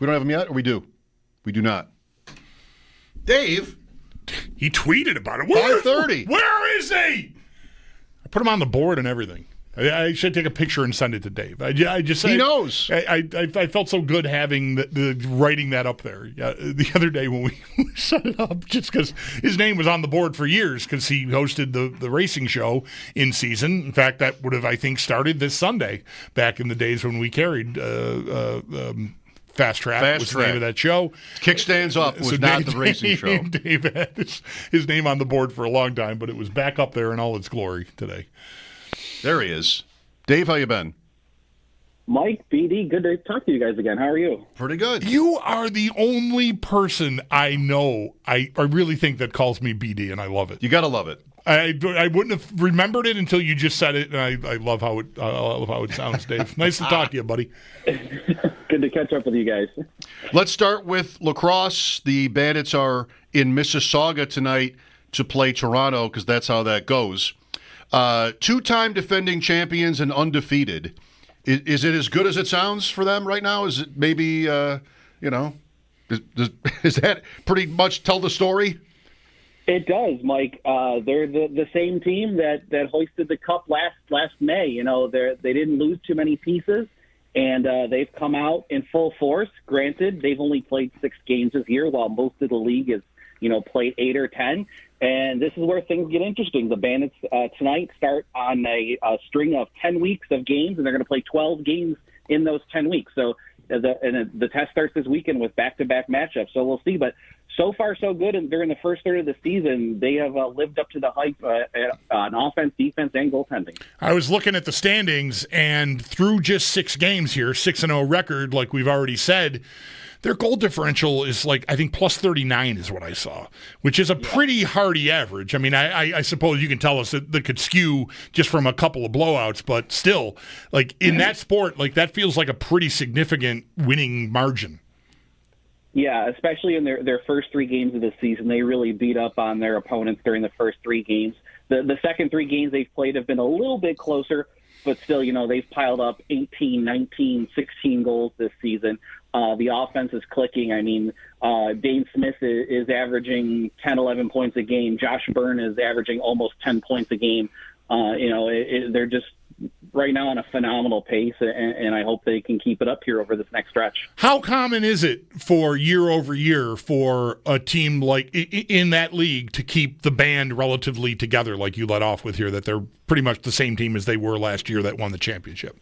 We don't have him yet, or we do? We do not. Dave? He tweeted about it. 5:30. Where is he? I put him on the board and everything. I should take a picture and send it to Dave. He knows. I felt so good having the writing that up there. The other day when we set it up, just because his name was on the board for years because he hosted the racing show in season. In fact, that would have, I think, started this Sunday back in the days when we carried Fast Track was the name of that show. Kickstands Up was not the racing show. Dave had his name on the board for a long time, but it was back up there in all its glory today. There he is. Dave, how you been? Mike, BD, good to talk to you guys again. How are you? Pretty good. You are the only person I know, I really think, that calls me BD, and I love it. You got to love it. I wouldn't have remembered it until you just said it, and I love how it sounds, Dave. Nice to talk to you, buddy. Good to catch up with you guys. Let's start with lacrosse. The Bandits are in Mississauga tonight to play Toronto because that's how that goes. Two-time defending champions and undefeated. Is it as good as it sounds for them right now? Is it maybe, does that pretty much tell the story? It does, Mike. They're the same team that hoisted the cup last May. You know, they didn't lose too many pieces, and they've come out in full force. Granted, they've only played 6 games this year, while most of the league is, played 8 or 10. And this is where things get interesting. The Bandits tonight start on a string of 10 weeks of games, and they're going to play 12 games in those 10 weeks. So the test starts this weekend with back-to-back matchups. So we'll see. But so far, so good. And during the first third of the season, they have lived up to the hype on offense, defense, and goaltending. I was looking at the standings, and through just 6 games here, 6-0 record, like we've already said, their goal differential is I think plus 39 is what I saw, which is a pretty hardy average. I mean, I suppose you can tell us that could skew just from a couple of blowouts, but still, in that sport, that feels like a pretty significant winning margin. Yeah, especially in their first 3 games of the season. They really beat up on their opponents during the first 3 games. The second 3 games they've played have been a little bit closer, but still, they've piled up 18, 19, 16 goals this season. The offense is clicking. I mean, Dane Smith is averaging 10, 11 points a game. Josh Byrne is averaging almost 10 points a game. They're just right now on a phenomenal pace, and I hope they can keep it up here over this next stretch. How common is it for year over year for a team in that league to keep the band relatively together, like you let off with here, that they're pretty much the same team as they were last year that won the championship?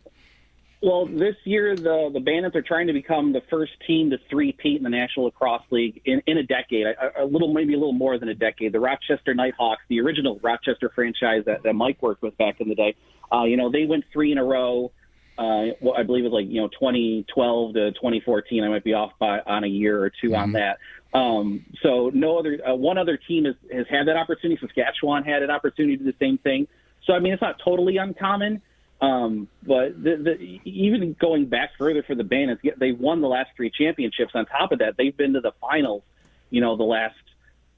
Well, this year the Bandits are trying to become the first team to three-peat in the National Lacrosse League in a decade, maybe a little more than a decade. The Rochester Nighthawks, the original Rochester franchise that Mike worked with back in the day, they went 3 in a row. I believe it was 2012 to 2014. I might be off on a year or 2 on that. So no other one other team has had that opportunity. Saskatchewan had an opportunity to do the same thing. So I mean, it's not totally uncommon. But even going back further for the Bandits, they've won the last 3 championships. On top of that, they've been to the finals, the last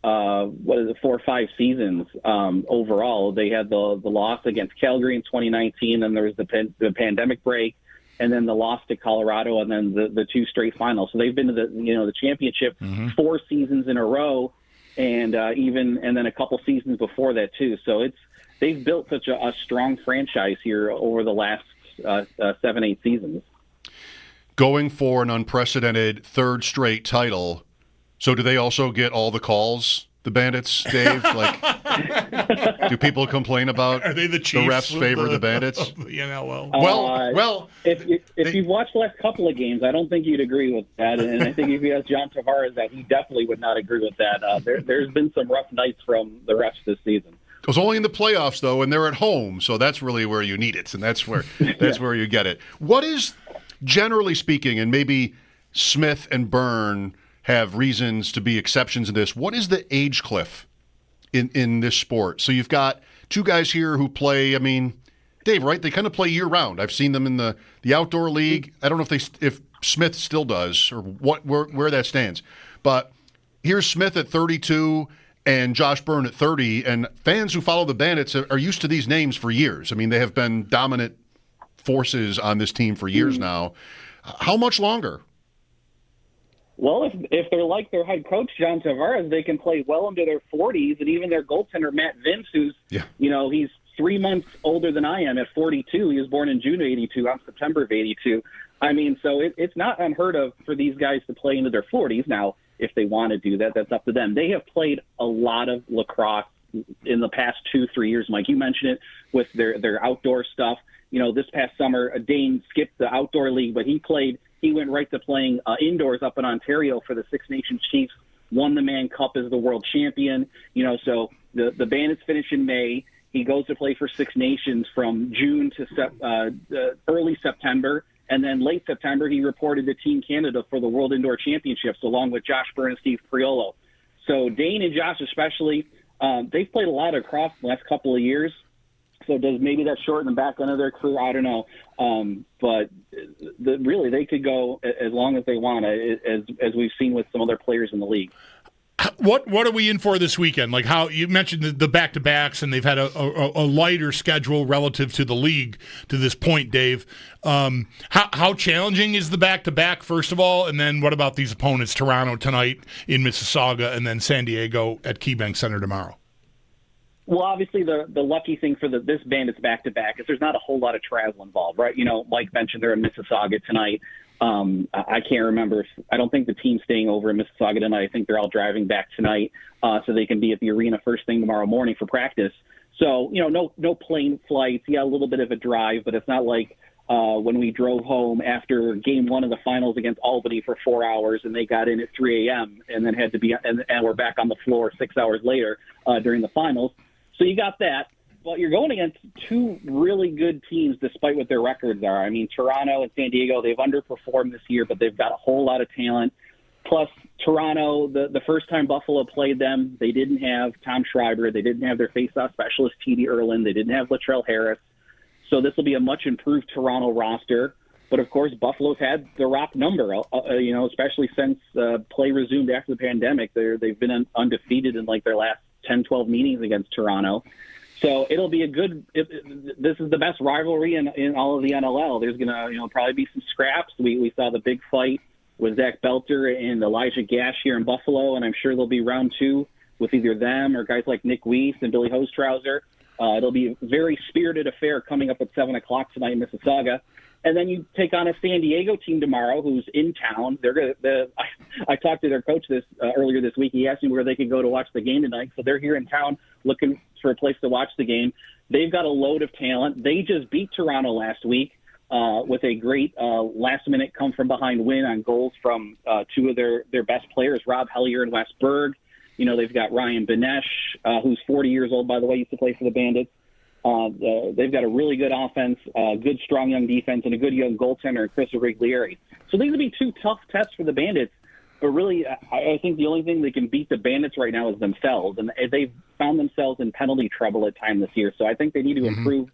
4 or 5 seasons overall. They had the loss against Calgary in 2019, then there was the pandemic break, and then the loss to Colorado, and then the 2 straight finals. So they've been to the championship 4 seasons in a row, and then a couple seasons before that too. So they've built such a strong franchise here over the last 7-8 seasons. Going for an unprecedented 3rd straight title. So do they also get all the calls, the Bandits, Dave? Do people complain about are they the Chiefs? The refs favor the Bandits? The NLL. Well, if you've watched the last couple of games, I don't think you'd agree with that. And I think if you ask John Tavares that, he definitely would not agree with that. There's been some rough nights from the refs this season. It was only in the playoffs, though, and they're at home, so that's really where you need it, and that's where where you get it. What is, generally speaking, and maybe Smith and Byrne have reasons to be exceptions in this, what is the age cliff in this sport? So you've got 2 guys here who play, I mean, Dave, right? They kind of play year-round. I've seen them in the outdoor league. I don't know if Smith still does or where that stands. But here's Smith at 32 and Josh Byrne at 30, and fans who follow the Bandits are used to these names for years. I mean, they have been dominant forces on this team for years now. How much longer? Well, if they're like their head coach, John Tavares, they can play well into their 40s, and even their goaltender, Matt Vince, who's, he's 3 months older than I am at 42. He was born in June of 82. I'm September of 82. I mean, so it's not unheard of for these guys to play into their 40s. Now, if they want to do that, that's up to them. They have played a lot of lacrosse in the past 2-3 years, Mike. You mentioned it with their outdoor stuff. This past summer, Dane skipped the outdoor league, but he went right to playing indoors up in Ontario for the Six Nations Chiefs, won the Mann Cup as the world champion. So the Bandits finish in May. He goes to play for Six Nations from June to early September. And then late September, he reported to Team Canada for the World Indoor Championships, along with Josh Byrne and Steve Priolo. So Dane and Josh especially, they've played a lot across the last couple of years. So does maybe that shorten the back end of their career? I don't know. But really, they could go as long as they want, as we've seen with some other players in the league. What are we in for this weekend? Like how you mentioned the back-to-backs, and they've had a lighter schedule relative to the league to this point, Dave. How challenging is the back-to-back, first of all, and then what about these opponents, Toronto tonight in Mississauga and then San Diego at KeyBank Center tomorrow? Well, obviously, the lucky thing for this Bandits back-to-back is there's not a whole lot of travel involved, right? Mike mentioned they're in Mississauga tonight. I can't remember. I don't think the team's staying over in Mississauga tonight. I think they're all driving back tonight so they can be at the arena first thing tomorrow morning for practice. So, no plane flights. Yeah, a little bit of a drive, but it's not like when we drove home after game one of the finals against Albany for 4 hours and they got in at 3 a.m. and then had to be and we're back on the floor 6 hours later during the finals. So you got that. But you're going against two really good teams despite what their records are. I mean, Toronto and San Diego, they've underperformed this year, but they've got a whole lot of talent. Plus, Toronto, the first time Buffalo played them, they didn't have Tom Schreiber. They didn't have their face-off specialist, T.D. Erlin. They didn't have Latrell Harris. So this will be a much improved Toronto roster. But, of course, Buffalo's had the rock number, especially since play resumed after the pandemic. They've been undefeated in, their last 10, 12 meetings against Toronto. So it'll be this is the best rivalry in all of the NLL. There's going to probably be some scraps. We saw the big fight with Zach Belter and Elijah Gash here in Buffalo, and I'm sure there'll be round two with either them or guys like Nick Weiss and Billy Hostrauser. It'll be a very spirited affair coming up at 7 o'clock tonight in Mississauga. And then you take on a San Diego team tomorrow who's in town. I talked to their coach earlier this week. He asked me where they could go to watch the game tonight. So they're here in town looking for a place to watch the game. They've got a load of talent. They just beat Toronto last week with a great last-minute come-from-behind win on goals from two of their best players, Rob Hellier and Wes Berg. They've got Ryan Benesh, who's 40 years old, by the way, used to play for the Bandits. They've got a really good offense, good, strong young defense, and a good young goaltender, Chris Riglieri. So these will be two tough tests for the Bandits. But really, I think the only thing that can beat the Bandits right now is themselves. And they've found themselves in penalty trouble at times this year. So I think they need to improve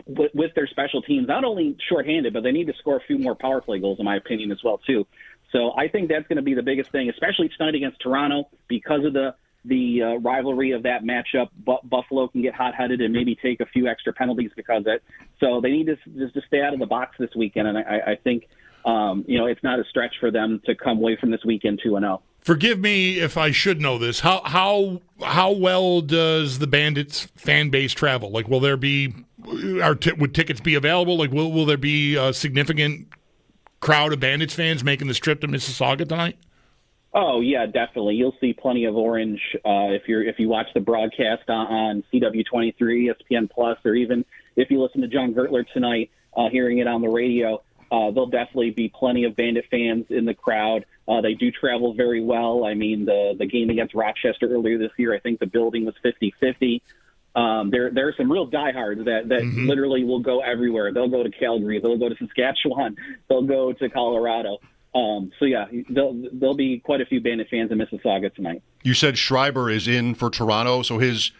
with their special teams, not only shorthanded, but they need to score a few more power play goals, in my opinion, as well, too. So I think that's going to be the biggest thing, especially tonight against Toronto, because of the rivalry of that matchup. Buffalo can get hot-headed and maybe take a few extra penalties because of it. So they need to stay out of the box this weekend, and I think it's not a stretch for them to come away from this weekend 2-0. Forgive me if I should know this. How well does the Bandits fan base travel? Will there be would tickets be available? Will there be a significant crowd of Bandits fans making this trip to Mississauga tonight? Oh yeah, definitely. You'll see plenty of orange if you watch the broadcast on CW23, ESPN Plus, or even if you listen to John Gertler tonight, hearing it on the radio. There'll definitely be plenty of Bandit fans in the crowd. They do travel very well. I mean, the game against Rochester earlier this year, I think the building was 50-50. There are some real diehards that literally will go everywhere. They'll go to Calgary. They'll go to Saskatchewan. They'll go to Colorado. So, yeah, there'll be quite a few Bandit fans in Mississauga tonight. You said Schreiber is in for Toronto, so his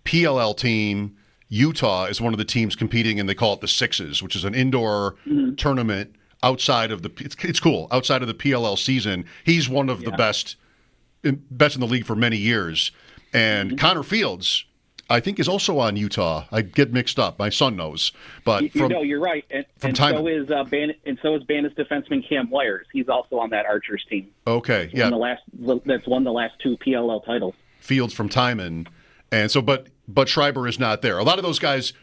PLL team, Utah, is one of the teams competing, and they call it the Sixes, which is an indoor tournament outside of it's cool, outside of the PLL season. He's one of the best in the league for many years. And Connor Fields, I think, is also on Utah. I get mixed up. My son knows, but you're right. And so is Bandits defenseman Cam Wires. He's also on that Archers team. Okay, yeah, that's won the last 2 PLL titles. Fields from Timon, and so but Schreiber is not there. A lot of those guys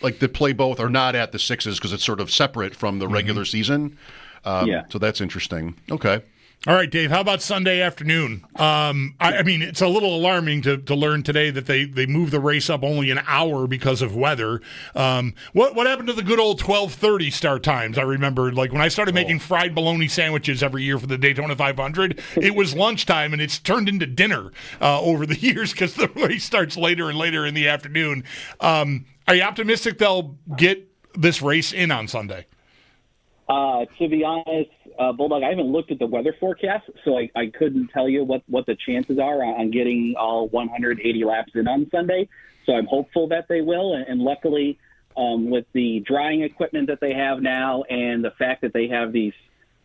like that play both are not at the Sixes because it's sort of separate from the regular season. So that's interesting. Okay. All right, Dave, how about Sunday afternoon? I mean, it's a little alarming to learn today that they moved the race up only an hour because of weather. What happened to the good old 12:30 start times? I remember, like, when I started making fried bologna sandwiches every year for the Daytona 500, it was lunchtime, and it's turned into dinner over the years because the race starts later and later in the afternoon. Are you optimistic they'll get this race in on Sunday? To be honest, Bulldog, I haven't looked at the weather forecast, so I couldn't tell you what the chances are on getting all 180 laps in on Sunday. So I'm hopeful that they will, and luckily, with the drying equipment that they have now and the fact that they have these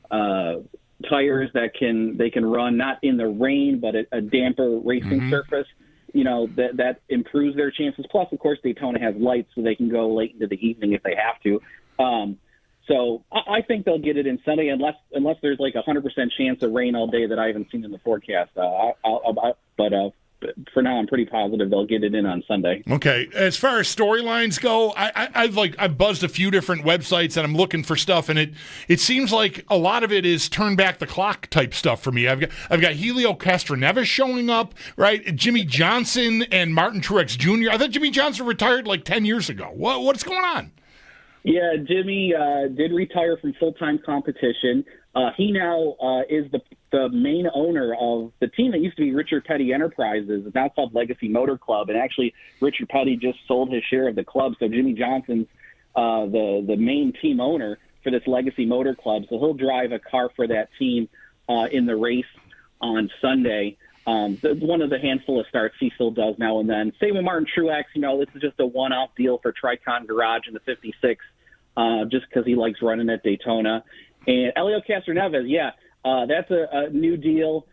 tires that they can run not in the rain but a damper racing surface, that improves their chances. Plus, of course, Daytona has lights, so they can go late into the evening if they have to. So I think they'll get it in Sunday unless there's like 100% chance of rain all day that I haven't seen in the forecast. But for now, I'm pretty positive they'll get it in on Sunday. Okay. As far as storylines go, I've buzzed a few different websites and I'm looking for stuff, and it seems like a lot of it is turn back the clock type stuff for me. I've got Helio Castroneves showing up, right? Jimmy Johnson and Martin Truex Jr. I thought Jimmy Johnson retired like 10 years ago. What's going on? Yeah, Jimmy did retire from full-time competition. He now is the main owner of the team that used to be Richard Petty Enterprises. It's now called Legacy Motor Club, and actually Richard Petty just sold his share of the club, so Jimmy Johnson's the main team owner for this Legacy Motor Club, so he'll drive a car for that team in the race on Sunday. One of the handful of starts he still does now and then. Same with Martin Truex. This is just a one-off deal for Tricon Garage in the 56, just because he likes running at Daytona. And Helio Castroneves, that's a new deal.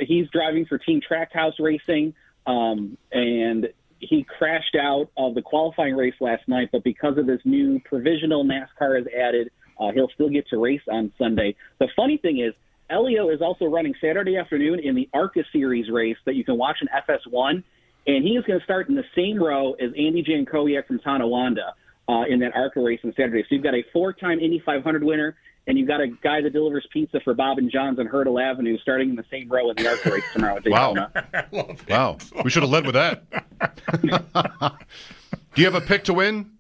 He's driving for Team Trackhouse Racing, and he crashed out of the qualifying race last night, but because of this new provisional NASCAR has added, he'll still get to race on Sunday. The funny thing is, Elio is also running Saturday afternoon in the ARCA Series race that you can watch in FS1, and he is going to start in the same row as Andy Jankowiak from Tonawanda in that ARCA race on Saturday. So you've got a 4-time Indy 500 winner, and you've got a guy that delivers pizza for Bob and John's on Hurdle Avenue starting in the same row in the ARCA race tomorrow at Daytona. Wow. We should have led with that. Do you have a pick to win?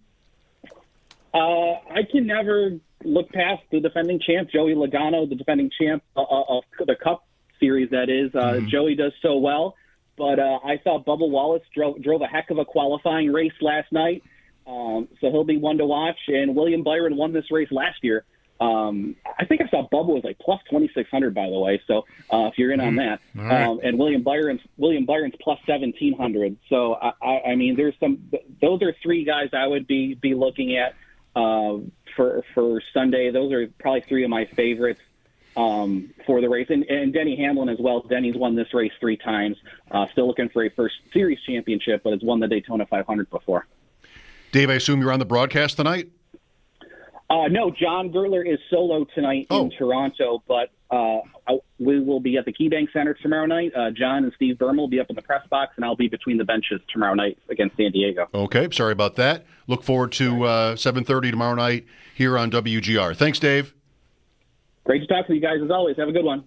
I can never look past the defending champ, Joey Logano, the defending champ of the Cup Series, that is. Joey does so well, but I thought Bubba Wallace drove a heck of a qualifying race last night, so he'll be one to watch. And William Byron won this race last year. I think I saw Bubba was like plus 2,600, by the way, so if you're in on that. Right. And William Byron's plus 1,700. So, I mean, those are three guys I would be looking at for Sunday. Those are probably three of my favorites for the race. And Denny Hamlin as well. Denny's won this race 3 times. Still looking for a first series championship, but has won the Daytona 500 before. Dave, I assume you're on the broadcast tonight? No, John Gertler is solo tonight in Toronto, but we will be at the KeyBank Center tomorrow night. John and Steve Berman will be up in the press box, and I'll be between the benches tomorrow night against San Diego. Okay, sorry about that. Look forward to 7:30 tomorrow night here on WGR. Thanks, Dave. Great to talk to you guys as always. Have a good one.